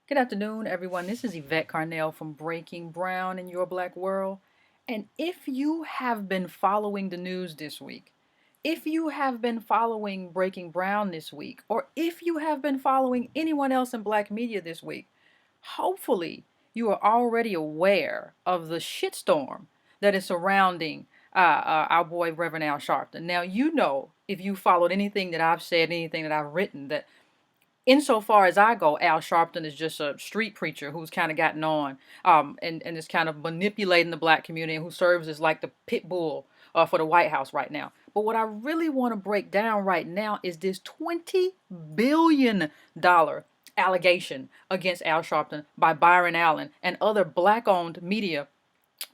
Good afternoon, everyone. This is Yvette Carnell from Breaking Brown in Your Black World. And if you have been following the news this week, if you have been following Breaking Brown this week, or if you have been following anyone else in black media this week, hopefully you are already aware of the shitstorm that is surrounding our boy Reverend Al Sharpton. Now, you know, if you followed anything that I've said, anything that I've written, that insofar as I go, Al Sharpton is just a street preacher who's kind of gotten on and is kind of manipulating the black community and who serves as like the pit bull for the White House right now. But what I really want to break down right now is this $20 billion allegation against Al Sharpton by Byron Allen and other black owned media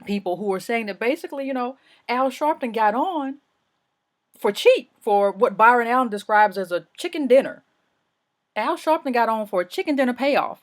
people who are saying that basically, Al Sharpton got on for cheap for what Byron Allen describes as a chicken dinner. Al Sharpton got on for a chicken dinner payoff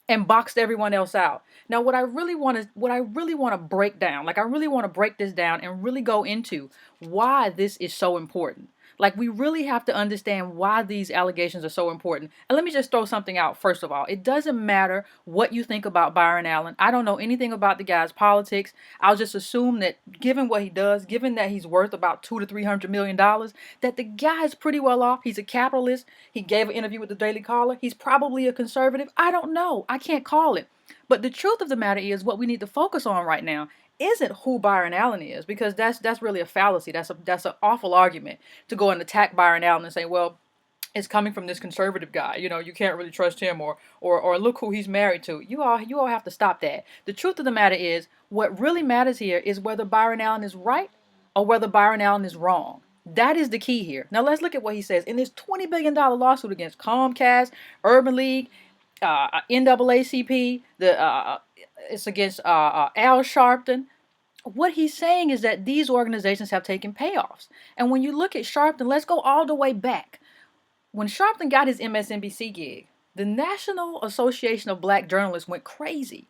and boxed everyone else out. Now, what I really want to break down, like I really want to break this down and really go into why this is so important. Like we really have to understand why these allegations are so important. And let me just throw something out first of all. It doesn't matter what you think about Byron Allen. I don't know anything about the guy's politics. I'll just assume that given what he does, given that he's worth about $200 to $300 million, that the guy is pretty well off. He's a capitalist. He gave an interview with the Daily Caller. He's probably a conservative. I don't know. I can't call it. But the truth of the matter is what we need to focus on right now isn't who Byron Allen is, because that's really a fallacy. That's an awful argument to go and attack Byron Allen and say, well, it's coming from this conservative guy. You can't really trust him, or look who he's married to. You all have to stop that. The truth of the matter is what really matters here is whether Byron Allen is right or whether Byron Allen is wrong. That is the key here. Now let's look at what he says in this $20 billion lawsuit against Comcast, Urban League, NAACP. It's against Al Sharpton. What he's saying is that these organizations have taken payoffs. And when you look at Sharpton, let's go all the way back. When Sharpton got his MSNBC gig, the National Association of Black Journalists went crazy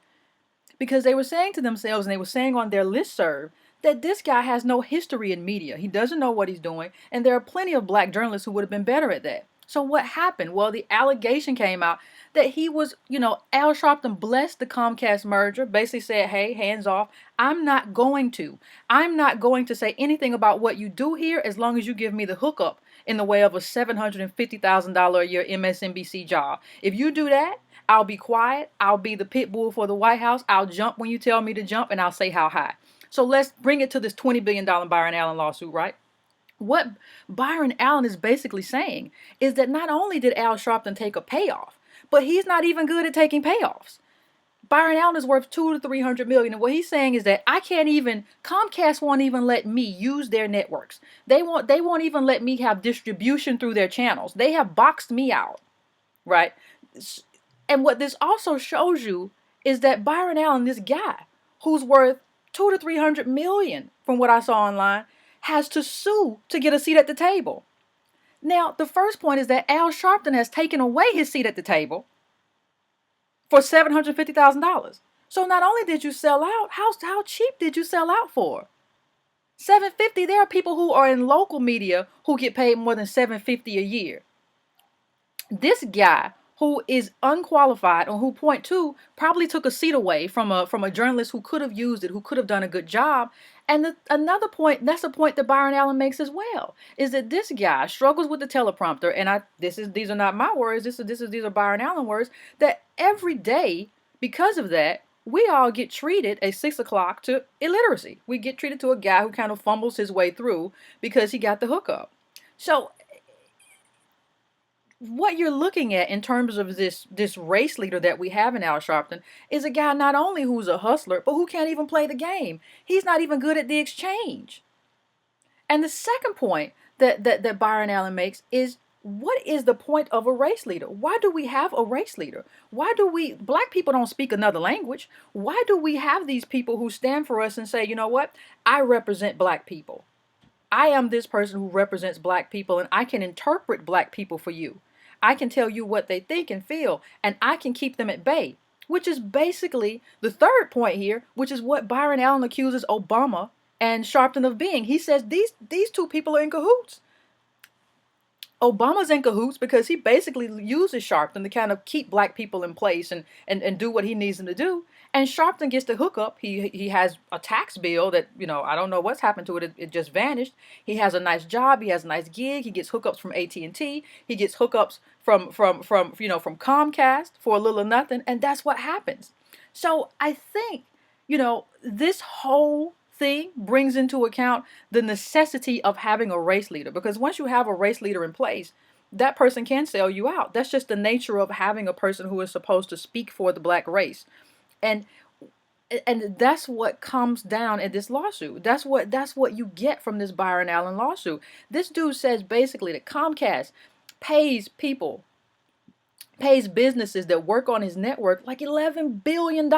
because they were saying to themselves, and they were saying on their listserv, that this guy has no history in media. He doesn't know what he's doing, and there are plenty of black journalists who would have been better at that. So what happened? Well, the allegation came out that he was, Al Sharpton blessed the Comcast merger, basically said, hey, hands off. I'm not going to say anything about what you do here as long as you give me the hookup in the way of a $750,000 a year MSNBC job. If you do that, I'll be quiet. I'll be the pit bull for the White House. I'll jump when you tell me to jump, and I'll say how high. So let's bring it to this $20 billion Byron Allen lawsuit, right? What Byron Allen is basically saying is that not only did Al Sharpton take a payoff, but he's not even good at taking payoffs. Byron Allen is worth $200 to $300 million, and what he's saying is that Comcast won't even let me use their networks. They won't even let me have distribution through their channels. They have boxed me out, right? And what this also shows you is that Byron Allen, this guy who's worth $200 to $300 million, from what I saw online, has to sue to get a seat at the table. Now, the first point is that Al Sharpton has taken away his seat at the table for $750,000. So not only did you sell out, how cheap did you sell out for? $750. There are people who are in local media who get paid more than $750 a year. This guy who is unqualified, or who, point two, probably took a seat away from a journalist who could have used it, who could have done a good job. And another point, that's a point that Byron Allen makes as well, is that this guy struggles with the teleprompter, and these are not my words, these are Byron Allen words, that every day, because of that, we all get treated at 6 o'clock to illiteracy. We get treated to a guy who kind of fumbles his way through because he got the hookup. So what you're looking at in terms of this race leader that we have in Al Sharpton is a guy not only who's a hustler, but who can't even play the game. He's not even good at the exchange. And the second point that Byron Allen makes is, what is the point of a race leader? Why do we have a race leader? Black people don't speak another language. Why do we have these people who stand for us and say, you know what, I represent black people. I am this person who represents black people, and I can interpret black people for you. I can tell you what they think and feel, and I can keep them at bay, which is basically the third point here, which is what Byron Allen accuses Obama and Sharpton of being. He says these two people are in cahoots. Obama's in cahoots because he basically uses Sharpton to kind of keep black people in place and do what he needs them to do. And Sharpton gets the hookup. He has a tax bill that, I don't know what's happened to it. It just vanished. He has a nice job. He has a nice gig. He gets hookups from AT&T. He gets hookups from Comcast for a little or nothing. And that's what happens. So I think, this whole thing brings into account the necessity of having a race leader, because once you have a race leader in place, that person can sell you out. That's just the nature of having a person who is supposed to speak for the black race. And that's what comes down in this lawsuit. That's what you get from this Byron Allen lawsuit. This dude says basically that Comcast pays businesses that work on his network like $11 billion.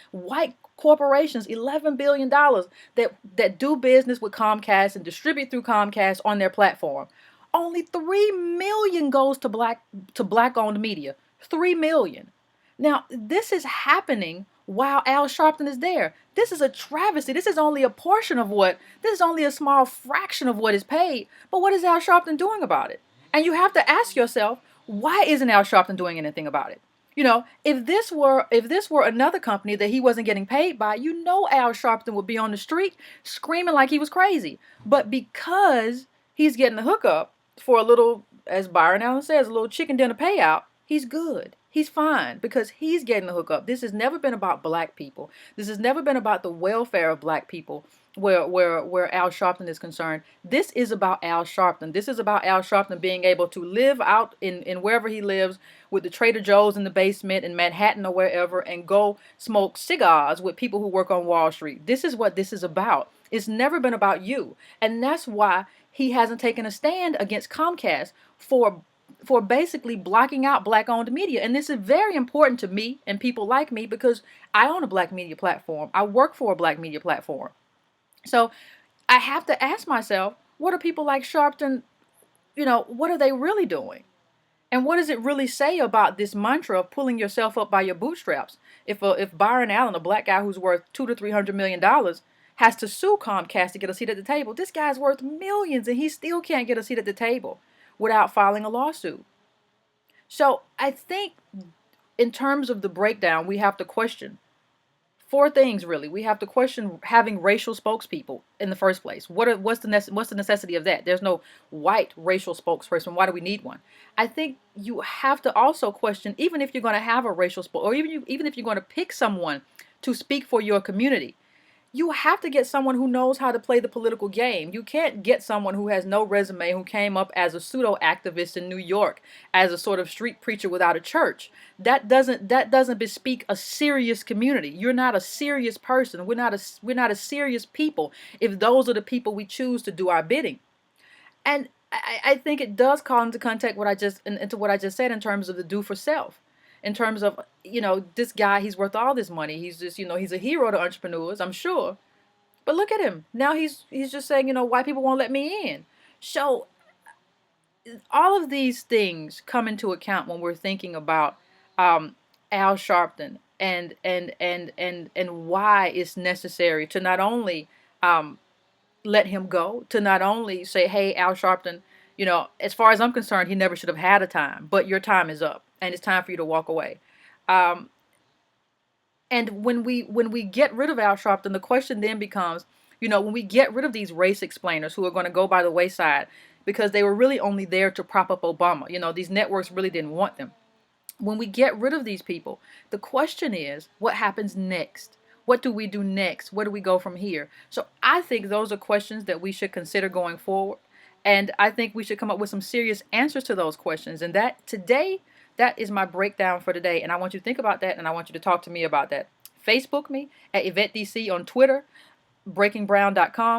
White corporations, $11 billion that do business with Comcast and distribute through Comcast on their platform. Only $3 million goes to black-owned media. $3 million. Now, this is happening while Al Sharpton is there. This is a travesty. This is only a small fraction of what is paid. But what is Al Sharpton doing about it? And you have to ask yourself, why isn't Al Sharpton doing anything about it? If this were another company that he wasn't getting paid by, Al Sharpton would be on the street screaming like he was crazy. But because he's getting the hookup for a little, as Byron Allen says, a little chicken dinner payout, he's good. He's fine because he's getting the hookup. This has never been about black people. This has never been about the welfare of black people where Al Sharpton is concerned. This is about Al Sharpton. This is about Al Sharpton being able to live out in wherever he lives with the Trader Joe's in the basement in Manhattan or wherever and go smoke cigars with people who work on Wall Street. This is what this is about. It's never been about you. And that's why he hasn't taken a stand against Comcast for basically blocking out black-owned media. And this is very important to me and people like me because I own a black media platform. I work for a black media platform. So I have to ask myself, what are people like Sharpton, what are they really doing? And what does it really say about this mantra of pulling yourself up by your bootstraps? If Byron Allen, a black guy who's worth $200 to $300 million, has to sue Comcast to get a seat at the table, this guy's worth millions and he still can't get a seat at the table without filing a lawsuit. So I think in terms of the breakdown, we have to question four things, really. We have to question having racial spokespeople in the first place. What's the necessity of that? There's no white racial spokesperson. Why do we need one? I think you have to also question, even if you're going to have a racial or even if you're going to pick someone to speak for your community, you have to get someone who knows how to play the political game. You can't get someone who has no resume, who came up as a pseudo activist in New York, as a sort of street preacher without a church. That doesn't bespeak a serious community. You're not a serious person. We're not a serious people if those are the people we choose to do our bidding. And I think it does call into context what I just said in terms of the do for self. In terms of, this guy, he's worth all this money. He's just, he's a hero to entrepreneurs, I'm sure. But look at him. Now he's just saying, white people won't let me in. So all of these things come into account when we're thinking about Al Sharpton and why it's necessary to not only let him go, to not only say, hey, Al Sharpton, as far as I'm concerned, he never should have had a time, but your time is up. And it's time for you to walk away. And when we get rid of Al Sharpton, the question then becomes, when we get rid of these race explainers who are going to go by the wayside because they were really only there to prop up Obama. These networks really didn't want them. When we get rid of these people, the question is, what happens next? What do we do next? Where do we go from here? So I think those are questions that we should consider going forward. And I think we should come up with some serious answers to those questions. And that is my breakdown for today. And I want you to think about that, and I want you to talk to me about that. Facebook me at Yvette DC on Twitter, breakingbrown.com.